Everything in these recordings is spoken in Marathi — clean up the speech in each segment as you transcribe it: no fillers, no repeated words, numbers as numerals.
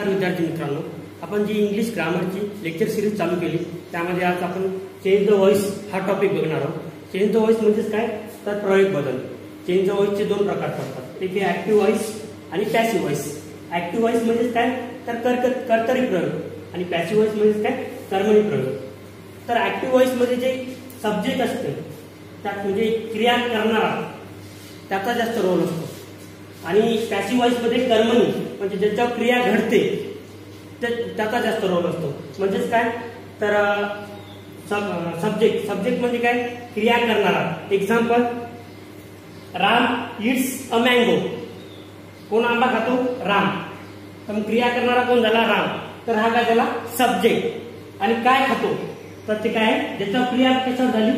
विद्यार्थी मित्रांनो, आपण जी इंग्लिश ग्रामरची लेक्चर सिरीज चालू केली त्यामध्ये आज आपण चेंज द व्हॉइस हा टॉपिक बघणार आहोत. चेंज द व्हॉइस म्हणजेच काय तर प्रयोग बदल. चेंज द व्हॉइसचे दोन प्रकार पडतात, एक आहे ऍक्टिव्ह व्हॉइस आणि पॅसिव्ह व्हॉइस. ऍक्टिव्ह व्हॉइस म्हणजेच काय तर कर्तरी प्रयोग आणि पॅसिव्ह व्हॉइस म्हणजेच काय कर्मणी प्रयोग. तर ऍक्टिव्ह व्हॉइस मध्ये जे सब्जेक्ट असते त्यात म्हणजे क्रिया करणारा त्याचा जास्त रोल असतो आणि पॅसिव्ह व्हॉइस मध्ये कर्मणी म्हणजे ज्याच्यावर क्रिया घडते त्याचा जास्त रोल असतो. म्हणजेच काय तर सब्जेक्ट म्हणजे काय क्रिया करणारा. Example, Ram it's a mango. कोण आंबा खातो? राम. तर क्रिया करणारा कोण झाला? राम. तर हा काय झाला? सब्जेक्ट. आणि काय खातो तर ते काय ज्याच्यावर क्रिया कशावर झाली?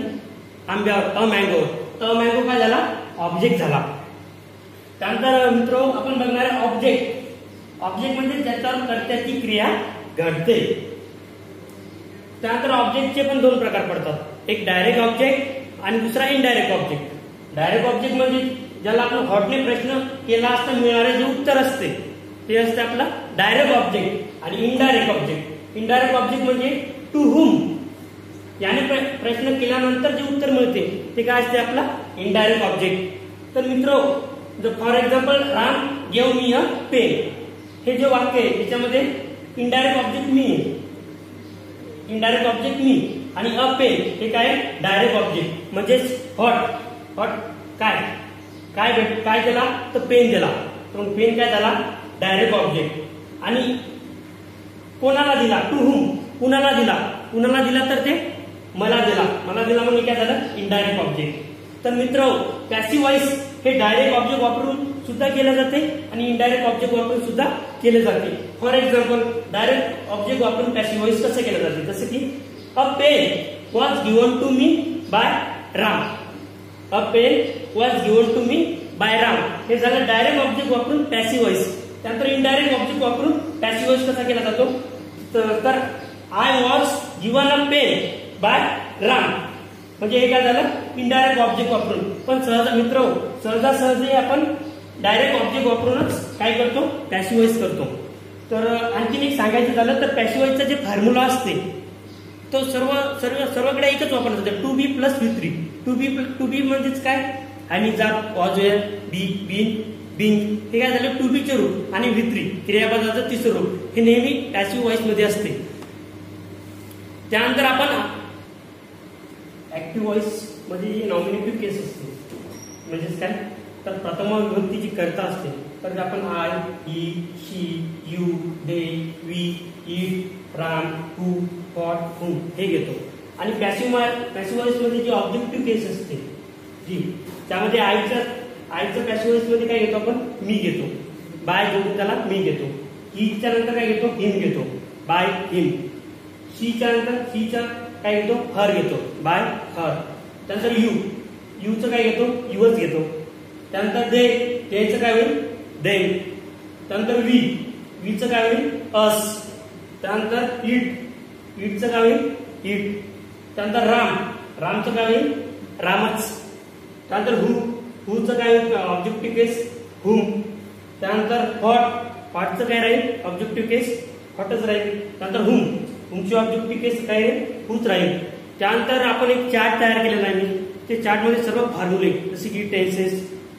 आंब्यावर, अ मँगोवर. तर मँगो काय झाला? ऑब्जेक्ट झाला. त्यानंतर मित्र आपण बघणार आहे ऑब्जेक्ट. ऑब्जेक्ट म्हणजे ज्याच्यावर कर्त्याची क्रिया घडते. त्यानंतर ऑब्जेक्टचे पण दोन प्रकार पडतात, एक डायरेक्ट ऑब्जेक्ट आणि दुसरा इनडायरेक्ट ऑब्जेक्ट. डायरेक्ट ऑब्जेक्ट म्हणजे ज्याला आपण हॉटने प्रश्न केला असता मिळणारे जे उत्तर असते ते असते आपला डायरेक्ट ऑब्जेक्ट. आणि इनडायरेक्ट ऑब्जेक्ट, इनडायरेक्ट ऑब्जेक्ट म्हणजे टू हुम, याने प्रश्न केल्यानंतर जे उत्तर मिळते ते काय असते? आपला इनडायरेक्ट ऑब्जेक्ट. तर मित्र, for example, Ram give me a pen. हे जे वाक्य आहे त्याच्यामध्ये indirect object me, indirect object me आणि अ पेन हे काय डायरेक्ट ऑब्जेक्ट. म्हणजेच हॉट काय काय दिला तर पेन दिला, तर पेन काय झाला? Direct object. आणि कोणाला दिला? To whom. कुणाला दिला तर ते मला दिला म्हणजे काय झालं? Indirect object. तर मित्र, पॅसिव्ह व्हॉइस हे डायरेक्ट ऑब्जेक्ट वापरून सुद्धा केले जाते आणि इनडायरेक्ट ऑब्जेक्ट वापरून सुद्धा केले जाते. फॉर एक्झाम्पल, डायरेक्ट ऑब्जेक्ट वापरून पॅसिव्ह व्हॉइस कसं केलं जाते? जसं की a pen was given to me by Ram. A pen was given to me by Ram हे झालं डायरेक्ट ऑब्जेक्ट वापरून पॅसिव्ह व्हॉइस. त्यानंतर इनडायरेक्ट ऑब्जेक्ट वापरून पॅसिव्ह व्हॉइस कसा केला जातो? तर I was given a pen by Ram म्हणजे हे काय झालं? इनडायरेक्ट ऑब्जेक्ट वापरून. पण सहजासहजी आपण डायरेक्ट ऑब्जेक्ट वापरूनच काय करतो? पॅसिव्ह व्हॉइस करतो. तर आणखीन एक सांगायचं झालं तर पॅसिव्ह व्हॉइसचा जे फॉर्म्युला असते तो सर्वकडे एकच वापरला जातो, टू बी प्लस व्ही3. टू बी म्हणजेच काय? आणि जात, was, were, be, been, being हे काय झालं? टू बीचे रूप. आणि व्ही3 क्रियापदाचं तिसरं रूप हे नेहमी पॅसिव्ह व्हॉइस मध्ये असते. त्यानंतर आपण ऍक्टिव्ह व्हॉइस मध्ये जी नॉमिनेटिव्ह केस असते म्हणजेच काय तर प्रथम विभक्ती जी कर्ता असते तर आपण I, he, she, you, they, we, it, Ram, who, what, whom हे घेतो. आणि पॅसिव्ह व्हॉइस मध्ये जी ऑब्जेक्टिव्ह केस असते जी त्यामध्ये आईचं पॅसिव्ह व्हॉइस मध्ये काय घेतो आपण? मी घेतो. बाय जोडून त्याला मी घेतो. हीच्या नंतर काय घेतो? हिम घेतो, बाय हिम. शीच्या नंतर काय घेतो? हर घेतो, बाय हर. त्यानंतर यूचं काय घेतो? युवच घेतो. त्यानंतर देचं काय होईल? देम. त्यानंतर वीचं काय होईल? अस. त्यानंतर इटचं काय होईल? इट. त्यानंतर रामचं काय होईल? रामच. त्यानंतर हुचं काय होईल? ऑब्जेक्टिव्ह केस हुम. त्यानंतर हॉटचं काय राहील? ऑब्जेक्टिव्ह केस हॉटच राहील. त्यानंतर हुमची ऑब्जेक्टिव्ह केस काय राहील? हुच राहील. त्यानंतर आपण एक चार्ट तयार केलेला आहे. ते चार्ट मध्ये सर्व फॉर्म्युले जसे की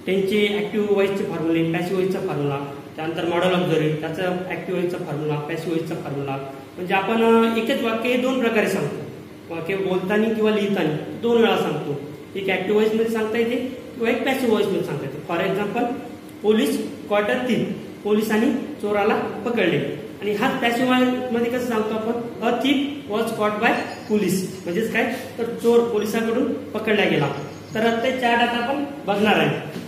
टेन्सचे ऍक्टिव्ह व्हॉइसचे फॉर्म्युले, पॅसिव्ह व्हॉइसचा फॉर्म्युला, त्यानंतर मॉडेल ऑब्झर्व्ह त्याचा ऍक्टिव्ह व्हॉइसचा फॉर्म्युला, पॅसिव्ह व्हॉइसचा फॉर्म्युला. म्हणजे आपण एकच वाक्य हे दोन प्रकारे सांगतो. वाक्य बोलताना किंवा लिहिताना दोन वेळा सांगतो. एक ऍक्टिव्ह व्हॉइस मध्ये सांगता येते किंवा एक पॅसिव्ह व्हॉइस मध्ये सांगता येते. For example, police caught a thief. पोलिसांनी चोराला पकडले. आणि हाच पॅसिव्ह व्हॉइस मध्ये कसं सांगतो आपण? A thief was caught by police. म्हणजेच काय तर चोर पोलिसांकडून पकडला गेला. तर ते चार्ट आता आपण बघणार आहे.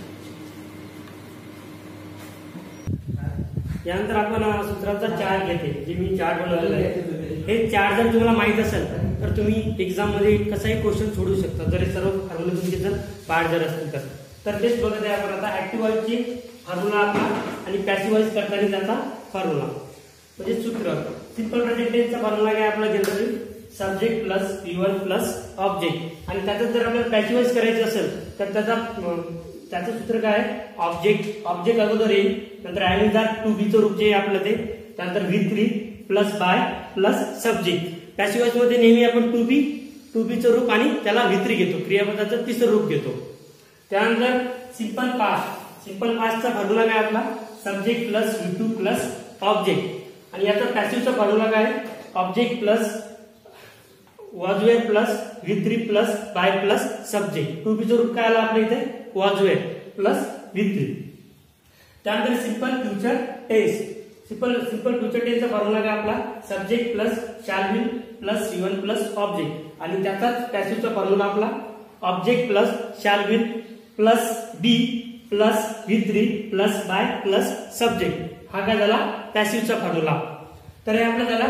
यानंतर आपण सूत्रांचा चार्ट घेते जे मी चार्ट बनवलेला आहे. हे चार्ट जर तुम्हाला माहित असेल तर तुम्ही एक्झाम मध्ये कसाही क्वेश्चन सोडू शकता जर हे सर्व फॉर्म्युला तुमचे जर पाठ जर असतील तर तेच बघत आहे आपण आता. ऍक्टिव्ह व्हॉइसची फॉर्म्युला आपला आणि पॅसिव्ह व्हॉइस करताना त्याचा फॉर्म्युला म्हणजे सूत्र. सिंपल प्रेझेंट टेन्सचा फॉर्म्युला काय आपला? Generally subject plus V1 plus object. आणि त्याचं जर आपल्याला पॅसिव्ह व्हॉइस करायचं असेल तर त्याचं सूत्र काय? ऑब्जेक्ट अगोदर येईल, नंतर ऍड टू बीचं रूप जे आपलं ते त्यानंतर V3 plus by plus subject. Passive voice मध्ये नेहमी आपण टू बीचं रूप आणि त्याला V3 घेतो, क्रियापदाचं तिसरं रूप घेतो. त्यानंतर सिंपल पास्टचा फॉर्म्युला काय आपला subject plus V2 plus object. आणि याचा पॅसिव्हचा फॉर्म्युला काय object plus was were plus V3 plus by plus subject. To बीचं रूप काय आला आपल्या इथे वॉज वेअर प्लस V3. त्यानंतर simple future tense. Simple future टेन्सचा फॉर्म्युला काय आपला subject plus shall will plus C1 plus object. आणि त्याचाच पॅसिव्हचा फॉर्म्युला आपला object plus shall will plus be plus V3 plus by plus subject. हा काय झाला पॅसिव्हचा फॉर्म्युला. तर हे आपला झाला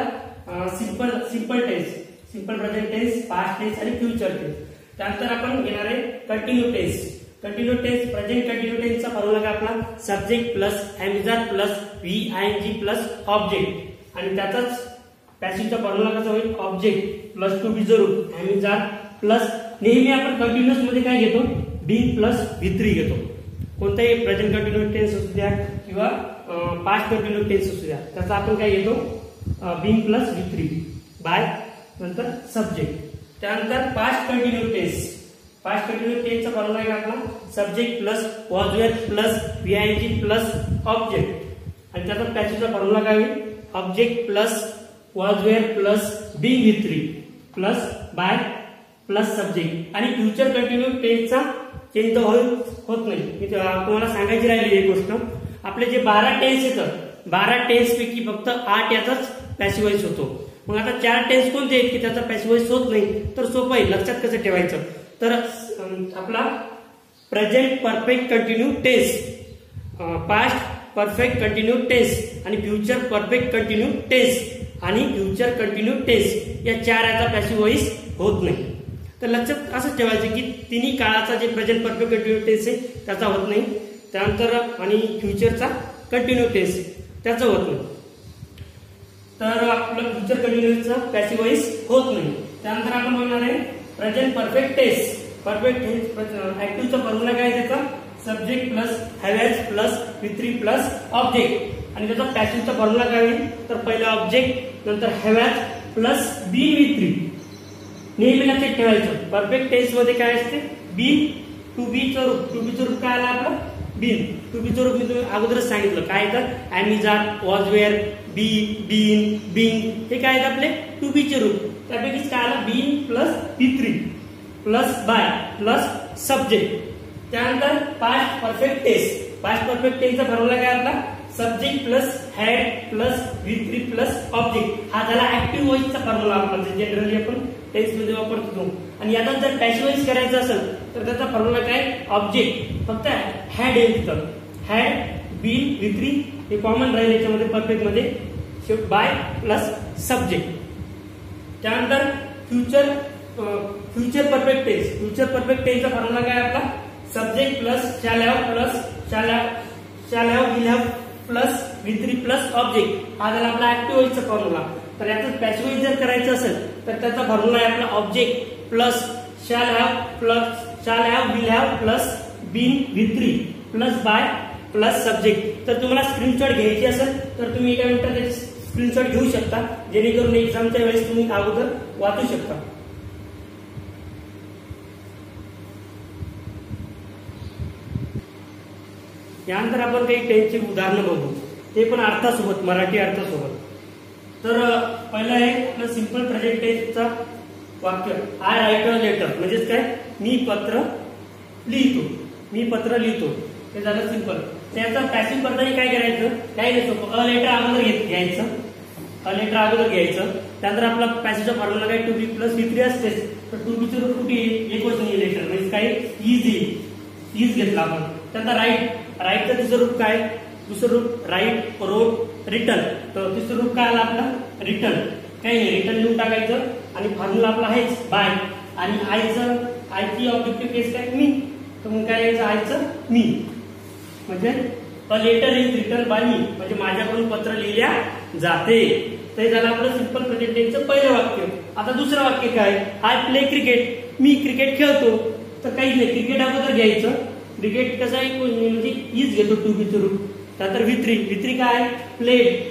simple tense, simple present tense, past tense आणि फ्युचर टेन्स. त्यानंतर आपण घेणार आहे continue tense. Continue tense present continue टेन्सचा फॉर्म्युला काय आपला subject plus am is are plus VING plus object. आणि त्याचाच पॅसिव्हचा फॉर्म्युला कसा होईल ऑब्जेक्ट प्लस टू बीचं रूप एमिजार प्लस नेहमी आपण कंटिन्युअस मध्ये काय घेतो बीन प्लस V3 घेतो. कोणताही प्रेझेंट कंटिन्यू टेन्स असू द्या किंवा पास्ट कंटिन्यू टेन्स असू द्या त्याचा आपण काय घेतो बीन प्लस V3 बाय नंतर सब्जेक्ट. त्यानंतर past continue tense. Past continue टेन्सचा फॉर्म्युला आहे आपला subject plus was were plus VING plus object. आणि त्याचा पॅसिव्हचा फॉर्म्युला काय होईल object plus was were plus been V3 plus by plus subject. आणि फ्युचर कंटिन्यू टेन्सचा चेंज होत नाही. मी तुम्हाला सांगायची राहिली एक गोष्ट आपले जे 12 टेन्स येतात 12 टेन्स पैकी फक्त 8 याचाच पॅसिव्ह वॉइस होतो. मग आता 4 टेन्स कोणते आहेत की त्याचा पॅसिव्ह वॉइस होत नाही तर सोपं आहे लक्षात कसं ठेवायचं. तर आपला present perfect continue tense, past perfect continue tense आणि फ्युचर परफेक्ट कंटिन्यू टेन्स आणि फ्युचर कंटिन्यू टेन्स या 4 याचा पॅसिव्ह वॉइस होत नाही. तर लक्षात असं ठेवायचं की तिन्ही काळाचा जे प्रेझेंट परफेक्ट कंटिन्यू टेन्स आहे त्याचा होत नाही. त्यानंतर आणि फ्युचरचा कंटिन्यू टेन्स त्याचा होत नाही. तर आपलं फ्युचर कंटिन्यूचा पॅसिव्ह वॉइस होत नाही. त्यानंतर आपण बघणार आहे present perfect tense. Perfect tense ऍक्टिव्हचा फॉर्म्युला काय त्याचा subject plus have has plus V3 plus object. आणि त्याचा पॅसिव्हचा फॉर्म्युला काय होईल तर पहिला ऑब्जेक्ट नंतर हॅव्हॅज प्लस बीन V3. नेहमी लक्षात ठेवायचं परफेक्ट टेन्स मध्ये काय असते बीन टू बीचं रूप काय आला आपलं बीन. टू बीचं रूप मी तुम्ही अगोदरच सांगितलं काय तर am is are was were be been being हे काय आहेत आपले टू बीचे रूप. त्यापैकीच काय आला been plus V3 plus by plus subject. त्यानंतर past perfect tense. Past perfect टेन्सचा फॉर्म्युला काय आपला subject plus had plus V3 plus object. हा झाला ऍक्टिव्ह वॉइसचा फॉर्म्युला आपला जनरली आपण टेन्स मध्ये वापरतो. आणि याचा जर पॅसिव्ह वॉइस करायचं असेल तर त्याचा फॉर्म्युला काय ऑब्जेक्ट फक्त हॅड येईल तिथं हॅड बीन V3 हे कॉमन राहील याच्यामध्ये परफेक्ट मध्ये बाय प्लस सब्जेक्ट. त्यानंतर future perfect tense. Future perfect टेन्सचा फॉर्म्युला काय आपला subject plus shall have plus shall have will have plus V3 plus object. हा झाला आपला ऍक्टिव्ह वॉइसचा फॉर्म्युला. तर याचा पॅसिव्ह वॉइस जर करायचं असेल तर त्याचा फॉर्म्युला आहे आपला object plus shall have will have plus been V3 plus by plus subject. तर तुम्हाला स्क्रीनशॉट घ्यायची असेल तर तुम्ही एका मिनिटात स्क्रीनशॉट घेऊ शकता जेणेकरून एक्झामच्या वेळेस तुम्ही अगोदर वाचू शकता. यानंतर आपण काही टेन्सची उदाहरणं बघू ते पण अर्थासोबत मराठी अर्थासोबत. तर पहिलं आहे आपलं सिंपल प्रेझेंट टेन्सचा वाक्य आय राईट अ लेटर म्हणजेच काय मी पत्र लिहितो. हे झालं सिंपल. त्याचा पॅसिव्ह करताना काय करायचं काही नाही सोपं अ लेटर अगोदर घ्यायचं. त्यानंतर आपला पॅसिव्हचा फॉर्म्युला काय टू बी प्लस V3 असते. तर टू बीचं रूप कुठे एक वचनी लेटर म्हणजे काय इज घेतला आपण. त्यानंतर राईटचं तिसरं रूप काय दुसरं रूप राईट रोट रिटर्न. तर तिसरं रूप काय आला आपला रिटर्न काही नाही रिटर्न लिहून टाकायचं. आणि फॉर्म्युला आपला आहेच बाय. आणि आयची ऑब्जेक्टिव्ह केस काय मी. तर मग काय यायचं आयचं मी म्हणजे a letter is return by me म्हणजे माझ्याकडून पत्र लिहिल्या जाते. ते झालं आपलं सिंपल प्रेझेंट टेन्सचं पहिलं वाक्य. आता दुसरं वाक्य काय I play cricket me cricket खेळतो. तर काहीच नाही क्रिकेट अगोदर घ्यायचं. क्रिकेट कसं आहे म्हणजे इज घेतो टू बीचं रूप. त्यानंतर V3 काय प्लेड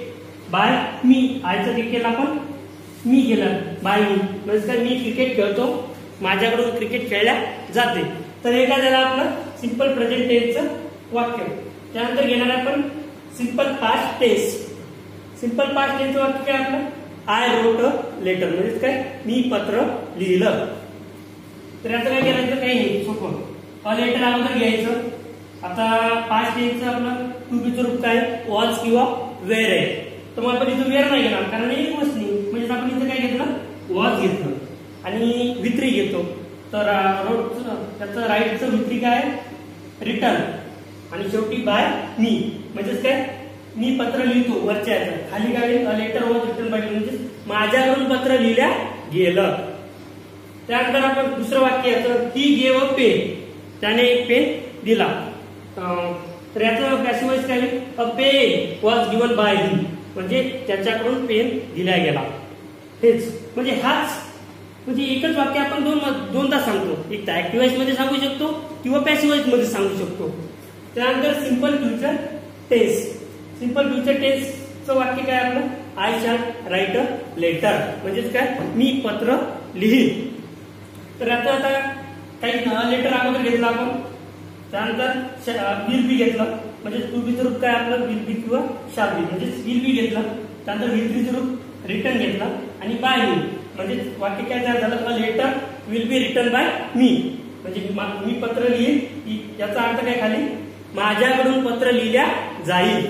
बाय मी. आयचं काय केलं आपण, मी केलं बाय मी. म्हणजे काय, मी क्रिकेट खेळतो, माझ्याकडून क्रिकेट खेळल्या जाते. तर हे काय झालं आपलं सिंपल प्रेझेंट टेन्सचं वाक्य. त्यानंतर घेणार आपण simple past tense. Simple past टेन्सचं वाक्य काय आपलं, आय रोट अ लेटर. म्हणजे काय, मी पत्र लिहिलं. तर याचं काय करायचं, काही नाही, सोपं. अ लेटर अगोदर घ्यायचं. आता पास्ट टेन्सचं आपलं टू बीचं रूप काय, वॉज किंवा वेअर आहे. तर मग आपण इथं वेअर नाही घेणार, कारण एक वस्तू नाही. म्हणजे आपण इथं काय घेतलं, वॉज घेतलं आणि वित्री घेतो. तर रोडचं त्याचं राईटचं वित्री काय, रिटर्न. आणि शेवटी बाय मी. म्हणजेच काय, मी पत्र लिहितो वरच्या याचं. खाली काय, a letter was return by me. म्हणजे माझ्याकडून पत्र लिहिल्या गेलं. त्यानंतर आपण दुसरं वाक्य याचं, ही गेव अ पेन. त्याने एक पेन दिला. तर याचं पॅसिव्ह वॉइस काय, a pen was given by him. म्हणजे त्याच्याकडून पेन दिला गेला. हेच म्हणजे हाच, म्हणजे एकच वाक्य आपण दोनदा सांगतो. एक तर ऍक्टिव्ह वॉइस मध्ये सांगू शकतो किंवा पॅसिव्ह वॉइस मध्ये सांगू शकतो. त्यानंतर simple future tense. Simple future टेन्सचं वाक्य काय आपलं, I shall write a letter. म्हणजेच काय, मी पत्र लिहीन. तर आता काही लेटर अगोदर घेतलं आपण. त्यानंतर विल बी घेतलं. म्हणजे टू बीचं रूप काय आपलं, विल बी किंवा शाल बी. म्हणजे विल बी घेतलं. त्यानंतर विल बीचं रूप रिटर्न घेतलं आणि बाय मी. म्हणजे वाक्य काय तयार झालं, a letter will be return by me. म्हणजे मी पत्र लिहीन. याचा अर्थ काय, खाली माझ्याकडून पत्र लिहिल्या जाईल.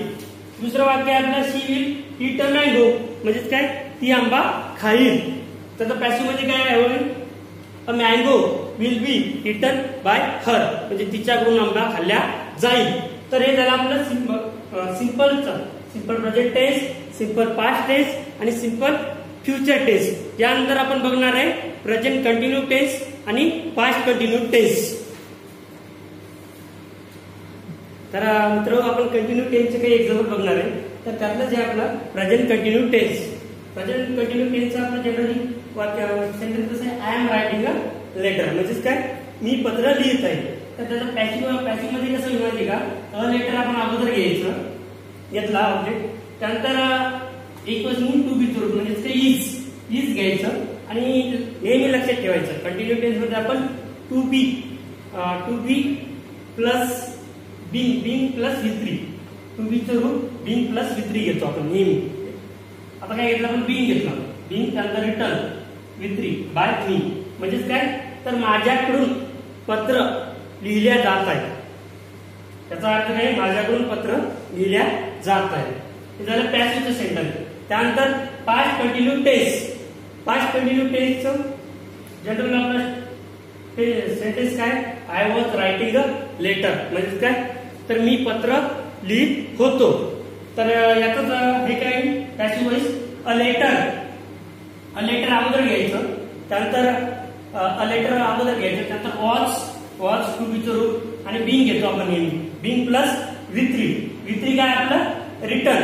दुसरं वाक्य आपलं, शी विल ईट अ मँगो. म्हणजेच काय, ती आंबा खाईल. त्याचं पॅसिव्ह मध्ये काय होईल, a mango will be eaten by her. म्हणजे तिच्याकडून आंबा खाल्ल्या जाईल. तर हे झालं आपलं simple present tense, simple past tense आणि सिंपल फ्युचर टेन्स. यानंतर आपण बघणार आहे प्रेझेंट कंटिन्यू टेन्स आणि पास्ट कंटिन्यू टेन्स. तर मित्र आपण कंटिन्यू टेन्सचे काही एक्झाम्पल बघणार आहे. तर त्यातलं जे आपलं present continue tense. Present continue टेन्सचं आपलं जनरली वाक्य सेंटेन्स कसं आहे, I am writing a letter. म्हणजेच काय, मी पत्र लिहित आहे. तर त्याचं पॅसिव्ह मध्ये कसं लिहायचं का, अ लेटर आपण अगोदर घ्यायचं, घेतला ऑब्जेक्ट. त्यानंतर एक वस्तू टू बी रूप. म्हणजेच काय, इज घ्यायचं. आणि नेहमी लक्षात ठेवायचं, कंटिन्यू टेन्स मध्ये आपण to be plus being plus V three. To बीचं रूप बिंग प्लस वित्री घेतो आपण नेहमी. आता काय घेतलं आपण, बिंग घेतलं. बिंग त्यानंतर रिटर्न वित्री बाय मी. म्हणजेच काय, तर माझ्याकडून पत्र लिहिल्या जात आहे. त्याचा अर्थ काय, माझ्याकडून पत्र लिहिल्या जात आहे. हे झालं पॅसिव्हचं सेंटेन्स. त्यानंतर past continue tense. Past continue टेन्सचं जनरल आपलं सेंटेन्स काय, I was writing a letter. म्हणजे काय, तर मी पत्र लिहित होतो. तर याच हे काय, पॅसिव्ह वॉइस, अ लेटर अगोदर घ्यायचं. त्यानंतर अ लेटर अगोदर घ्यायचं. त्यानंतर वॉज टू बीचं रूप आणि बिंग घेतो आपण नेहमी. बिंग प्लस वित्री काय आपलं, रिटर्न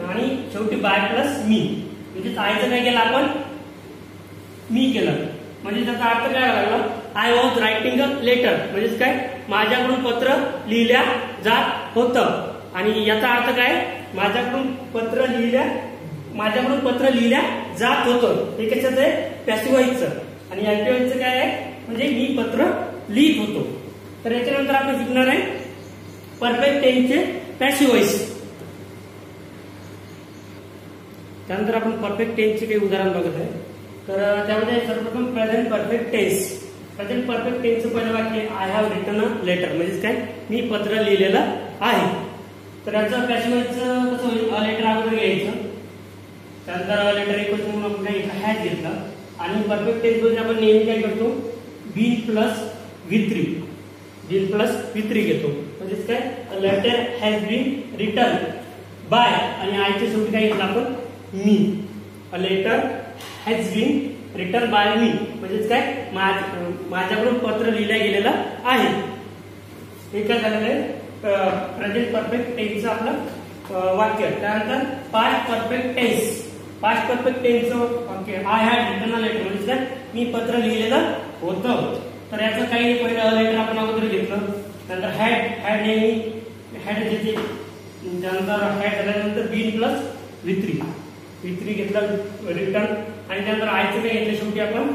आणि शेवटी बाय प्लस मी. म्हणजे आयचं काय केलं आपण, मी केलं. म्हणजे त्याचा अर्थ काय लागला, I was writing a letter. म्हणजेच काय, माझ्याकडून पत्र लिहिल्या जात होतं. आणि याचा अर्थ काय, माझ्याकडून पत्र लिहिल्या जात होतं. हे कशाचं आहे, पॅसिव्ह वॉइसचं. आणि ऍक्टिव्ह वॉइसचं काय आहे, म्हणजे मी पत्र लिहित होतो. तर याच्यानंतर आपण शिकणार आहे परफेक्ट टेन्सचे पॅसिव्ह वॉइस. त्यानंतर आपण परफेक्ट टेन्सचे काही उदाहरण बघत आहे. तर त्यामध्ये सर्वप्रथम present perfect tense. Present perfect टेन्सचं पहिलं वाक्य, I have written a letter. म्हणजेच काय, मी पत्र लिहिलेलं आहे. तर याचं पॅसिव्ह वॉइसचं कसं होईल, अ लेटर अगोदर घ्यायचं. त्यानंतर लेटर एक म्हणून आपण काही हॅज घेतला. आणि परफेक्ट टेन्स मध्ये आपण नेहमी काय करतो, बीन प्लस वित्री घेतो. म्हणजेच काय, letter has been return by. आणि आयच्या शेवटी काय घेतलं आपण, मी. A letter has been return by me. म्हणजेच काय, माझ्याकडून पत्र लिहिल्या गेलेलं आहे. हे काय झालेलं आहे, प्रेझेंट परफेक्ट टेन्सचं आपलं वाक्य. त्यानंतर past perfect tense. Past perfect टेन्सचं वाक्य, I had written a letter. म्हणजे काय, मी पत्र लिहिलेलं होतं. तर याचं काही पहिलं लेटर आपण अगोदर घेतलं. नंतर हॅड नेहमी हॅड ज्याचे त्यानंतर हॅड झाल्यानंतर बीन प्लस V3 घेतला रिटर्न आणि त्यानंतर आयचं काय घेतलं शेवटी आपण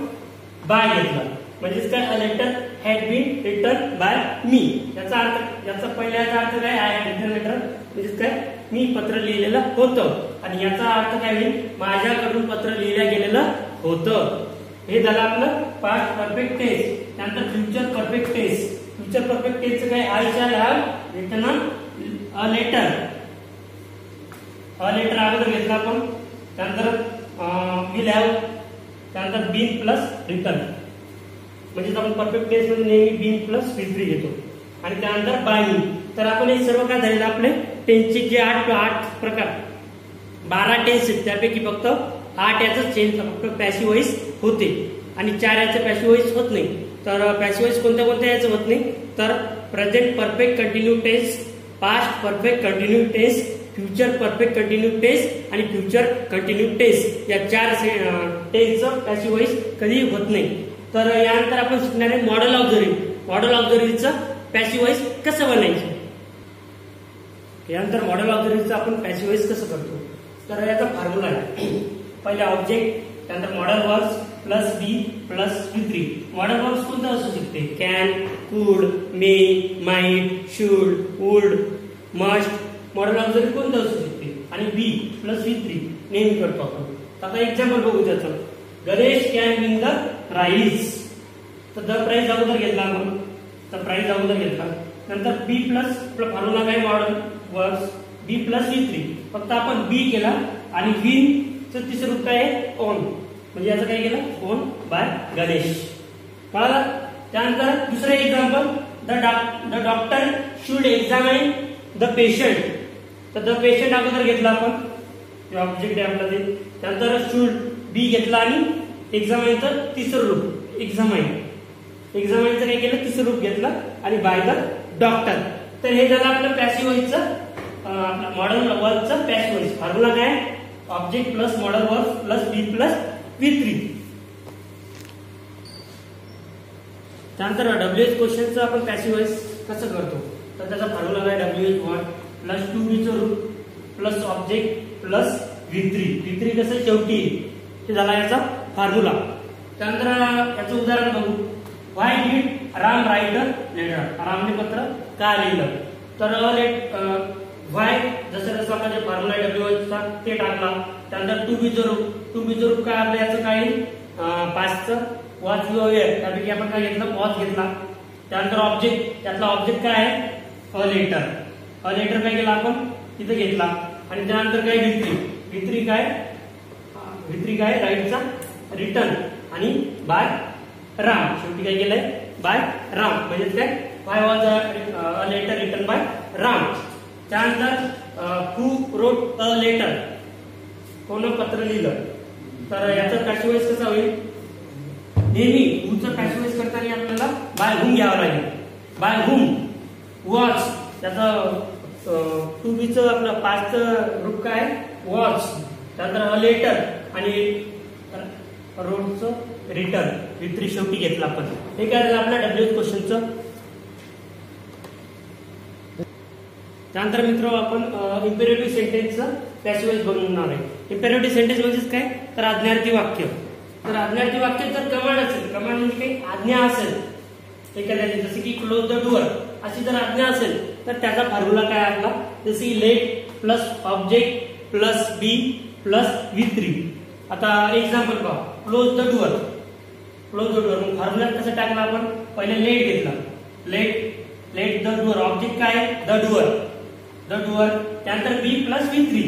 बाय घेतला म्हणजेच काय a letter had been return by me याचा पहिल्याचा अर्थ काय आय हॅड रिटन लेटर म्हणजेच काय मी पत्र लिहिलेलं होतं आणि याचा अर्थ काय होईल माझ्याकडून पत्र लिहिलं गेलेलं होतं. हे झालं आपलं पास्ट परफेक्ट टेन्स. त्यानंतर future perfect tense. Future perfect टेन्सचं काय I shall have written a letter अगोदर घेतला आपण त्यानंतर विल हॅव त्यानंतर बीन प्लस रिटर्न म्हणजे आपण परफेक्ट टेन्स मध्ये नेहमी बीन प्लस V3 घेतो आणि त्यानंतर बाय मी. तर आपण हे सर्व काय झालेलं आपले टेन्सचे जे 8 प्रकार 12 टेन्स आहेत त्यापैकी फक्त 8 याचं चेंज फक्त पॅसिव्ह वॉइस होते आणि 4 याचं पॅसिव्ह वॉइस होत नाही. तर पॅसिव्ह वॉइस कोणत्या याचं होत नाही तर present perfect continue tense, past perfect continue tense, future perfect continue tense आणि फ्युचर कंटिन्यू टेन्स या 4 टेन्सचं पॅसिव्ह वॉइस कधी होत नाही. तर यानंतर आपण शिकणार आहे मॉडेल ऑब्झर्व्हरीचं पॅसिव्ह वॉइस कसं बनायचं. यानंतर मॉडेल ऑब्झर्व्हरीचं आपण पॅसिव्ह वॉइस कसं करतो तर याचा फॉर्म्युला आहे पहिले ऑब्जेक्ट त्यानंतर modal verbs plus be plus V3. Modal verbs कोणतं असू शकते can, could, may, might, should, would, must. Modal ऑब्झर्व्हरी कोणतं असू शकते आणि बी प्लस V3 नेहमी करतो आपण. आता एक्झाम्पल बघू त्याचं Ganesh can win the prize. तर द प्राइज अगोदर घेतला आपण तर प्राइज अगोदर घेतला नंतर बी प्लस फॉर्म्युला काय model verbs be plus V3 फक्त आपण बी केला आणि विन तिसरं रूप काय आहे ओन म्हणजे याचं काय केलं ओन बाय गणेश. कळालं. त्यानंतर दुसरं example the doctor should examine the patient. तर द पेशंट अगोदर घेतला आपण ऑब्जेक्ट आहे आपला ते त्यानंतर शुड बी घेतला आणि एक्झामाइनचं तिसरं रूप एक्झामाइनचं काय केलं तिसरं रूप घेतलं आणि बाय द डॉक्टर. तर हे झालं आपलं पॅसिव्ह वॉइसचं मॉडेल वर्बचं पॅसिव्ह वॉइस. फॉर्म्युला काय object plus modal verb plus be plus V3. त्यानंतर WH क्वेश्चनचं आपण पॅसिव्ह वॉइस कसं करतो तर त्याचा फॉर्म्युला काय WH1 प्लस 2Bचं रूप प्लस ऑब्जेक्ट प्लस V3 कसं शेवटी हे झाला याचा फॉर्म्युला. त्यानंतर याचं उदाहरण बघू why did Ram write a letter. रामने पत्र का लिहिलं तर व्हाय जसं आपण जे फॉर्म्युला WH चा ते टाकला. त्यानंतर टू बी रूप काय आपलं याचं काय पास्टचं वॉच वेअर त्यापैकी आपण काय घेतलं वॉच घेतला. त्यानंतर ऑब्जेक्ट त्यातला ऑब्जेक्ट काय आहे अ लेटर काय केला आपण तिथे घेतला आणि त्यानंतर काय V3 काय राईटचा रिटर्न आणि बाय राम शेवटी काय केलंय बाय राम म्हणजे काय why was a letter written by Ram. त्यानंतर हू रोट अ लेटर कोण पत्र लिहिलं तर याचं पॅसिव्ह वॉइस कसा होईल नेहमी हूचं पॅसिव्ह वॉइस करताना आपल्याला बाय हुम घ्यावं लागेल. बाय हुम वॉच त्याचं 2Bचं आपलं पाचचं रूप काय वॉच त्यानंतर अ लेटर आणि रोडचं रिटर्न V3 शेवटी घेतला आपण. हे काय झालं आपल्या WH क्वेश्चनचं. त्यानंतर मित्र आपण इम्पेरेटिव्ह सेंटेन्सचं पॅसिव्ह वॉइस बनवणार आहे. इम्पेरेटिव्ह सेंटेन्स म्हणजेच काय तर आज्ञार्थी वाक्य. तर आज्ञार्थी वाक्य जर कमांड असेल कमांड म्हणजे काही आज्ञा असेल एखाद्याची जसे की क्लोज द डोअर अशी जर आज्ञा असेल तर त्याचा फॉर्म्युला काय आपला जसे late plus object plus be plus V3. आता एक्झाम्पल पहा क्लोज द डोअर मग फॉर्म्युला कसं टाकला आपण पहिले लेट घेतला लेट द डोअर ऑब्जेक्ट काय द डोअर त्यानंतर बी प्लस V3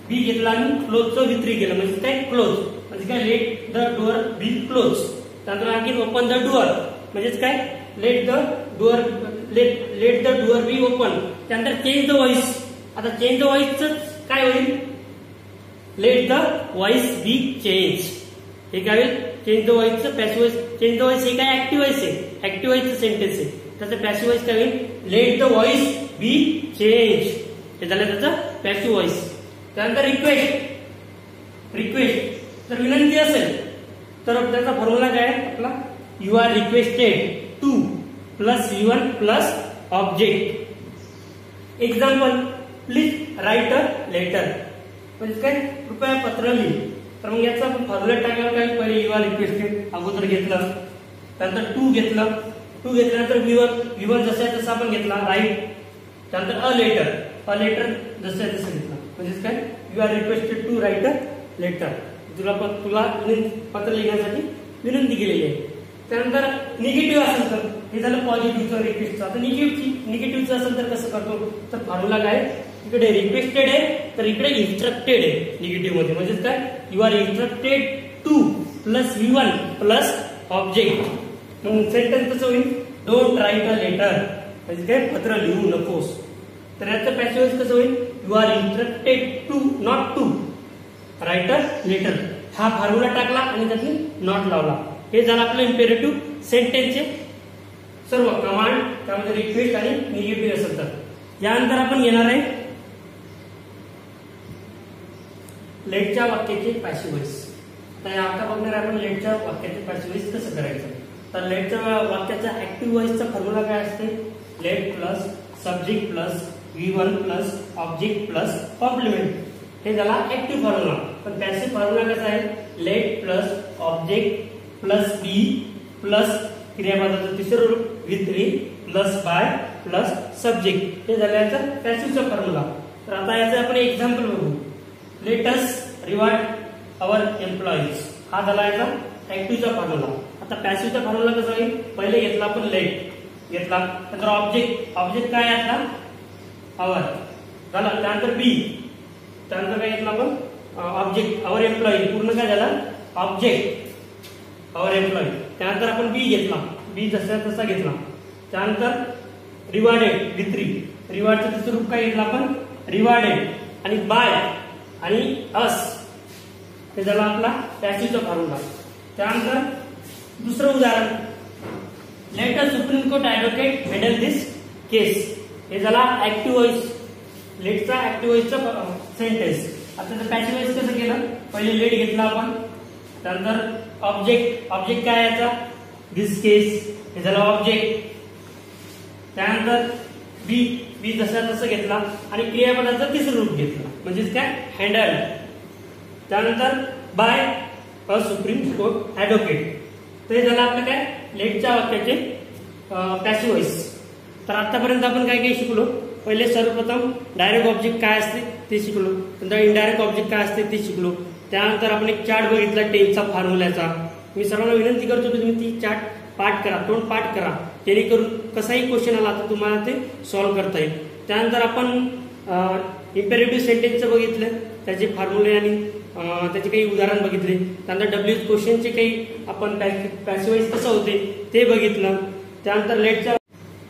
बी घेतला आणि क्लोजचं V3 केलं म्हणजे काय क्लोज म्हणजे काय let the door be close. त्यानंतर आणखी ओपन द डोअर म्हणजेच काय let the door be open. त्यानंतर चेंज द व्हॉइस. आता चेंज द व्हॉइसचं काय होईल let the voice be change. हे काय होईल चेंज द व्हॉइसचं passive voice. Change the voice हे काय ऍक्टिव्ह व्हॉइस आहे ऍक्टिव्ह व्हॉइसचं सेंटेन्स आहे त्याचं पॅसिव्ह व्हॉइस काय होईल let the voice be change. हे झालं त्याचं पॅसिव्ह व्हॉइस. त्यानंतर रिक्वेस्ट जर विनंती असेल तर त्याचा फॉर्म्युला काय आपला you are requested to plus V1 plus object. Example please write a letter, म्हणजे काय कृपया पत्र लिही. तर मग याचा आपण फॉर्म्युला टाकला काय, पहिले यू आर रिक्वेस्टेड अगोदर घेतलं, त्यानंतर टू घेतलं, टू घेतल्यानंतर V1 जसं आहे तसं आपण घेतला राईट, त्यानंतर अ लेटर जसं आहे तसं घेतलं, म्हणजेच काय you are requested to write a letter, तुला पत्र लिहिण्यासाठी विनंती केलेली आहे. त्यानंतर निगेटिव्ह असेल तर हे झालं पॉझिटिव्हचं रिक्वेस्टचं. आता निगेटिव्हचं असेल तर कसं करतो, तर फॉर्म्युला काय, इकडे रिक्वेस्टेड आहे तर इकडे इन्स्ट्रक्टेड आहे निगेटिव्ह मध्ये, म्हणजेच काय you are instructed to plus V1 plus object. मग सेंटेन्स कसं होईल, डोंट राईट अ लेटर, म्हणजे काय पत्र लिहू नकोस. तर याचं पॅसिव्ह वॉइस कसं होईल, you are instructed to not to write a letter. हा फॉर्म्युला टाकला आणि त्यातली नॉट लावला. हे झालं आपलं इम्पेरेटिव्ह सेंटेन्सचे सर्व कमांड, त्यामध्ये रिक्वेस्ट आणि निगेटिव्ह असेल तर. यानंतर आपण घेणार आहे लेटच्या वाक्याचे पॅसिव्ह वॉइस. तर आता बघणार आपण लेटच्या वाक्याचे पॅसिव्ह वॉइस कसं करायचं. तर लेटच्या वाक्याचा ऍक्टिव्ह वॉइसचा फॉर्म्युला काय असते, let plus subject plus V1 plus object plus complement. हे झाला ऍक्टिव्ह फॉर्म्युला. पण पॅसिव्ह फॉर्म्युला कसा आहे, let plus object plus be plus क्रियापदाचं तिसरं रूप V3 plus by plus subject. हे झालं याचा पॅसिव्हचा फॉर्म्युला. तर आता याचं आपण एक्झाम्पल बघू. Let us reward our employees, हा झाला याचा ऍक्टिव्हचा फॉर्म्युला. आता पॅसिव्हचा फॉर्म्युला कसा होईल, पहिले घेतला आपण लेट घेतला, नंतर ऑब्जेक्ट काय आहे आता अवर झाला, त्यानंतर बी, त्यानंतर काय घेतलं आपण ऑब्जेक्ट अवर एम्प्लॉई, पूर्ण काय झाला ऑब्जेक्ट अवर एम्प्लॉई. त्यानंतर आपण बी घेतला, बी जसा तसा घेतला. त्यानंतर रिवॉर्डेड V3, रिवॉर्डचं तिसरं रूप काय घेतलं आपण रिवॉर्डेड, आणि बाय आणि अस, हे झाला आपला पॅसिव्हचा फॉर्म्युला. त्यानंतर दुसरं उदाहरण, let a supreme court advocate handle this case. हे झाला ऍक्टिव्ह वॉइस, लेटचा ऍक्टिव्ह वॉइसचा सेंटेन्स. आता पॅसिव्ह वॉइस कसं केलं, पहिले लेट घेतला आपण, त्यानंतर ऑब्जेक्ट काय याचा दिस केस, हे झाला ऑब्जेक्ट. त्यानंतर बी जसा तसं घेतला आणि क्रियापदाचं तिसरं रूप घेतलं, म्हणजेच काय हँडल. त्यानंतर by a supreme court advocate. तर हे झालं आपलं काय लेटच्या वाक्याचे पॅसिव्ह वॉइस. तर आतापर्यंत आपण काय काय शिकलो, पहिले सर्वप्रथम डायरेक्ट ऑब्जेक्ट काय असते ते शिकलो, नंतर इनडायरेक्ट ऑब्जेक्ट काय असते ते शिकलो. त्यानंतर आपण एक चार्ट बघितला टेन्सचा फॉर्म्युल्याचा. मी सर्वांना विनंती करतो की तुम्ही ती चार्ट पाठ करा, तोंड पाठ करा, जेणेकरून कसाही क्वेश्चन आला तर तुम्हाला ते सॉल्व्ह करता येईल. त्यानंतर आपण इम्पेरेटिव्ह सेंटेन्सचं बघितलं, त्याचे फॉर्म्युले आणि त्याचे काही उदाहरण बघितले. त्यानंतर WH क्वेश्चनचे काही आपण पॅसिव्ह वॉइस कसं होते ते बघितलं. त्यानंतर लेटच्या.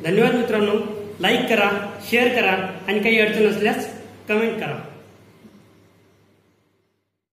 धन्यवाद मित्रांनो, लाईक करा, शेअर करा आणि काही अडचण असल्यास कमेंट करा.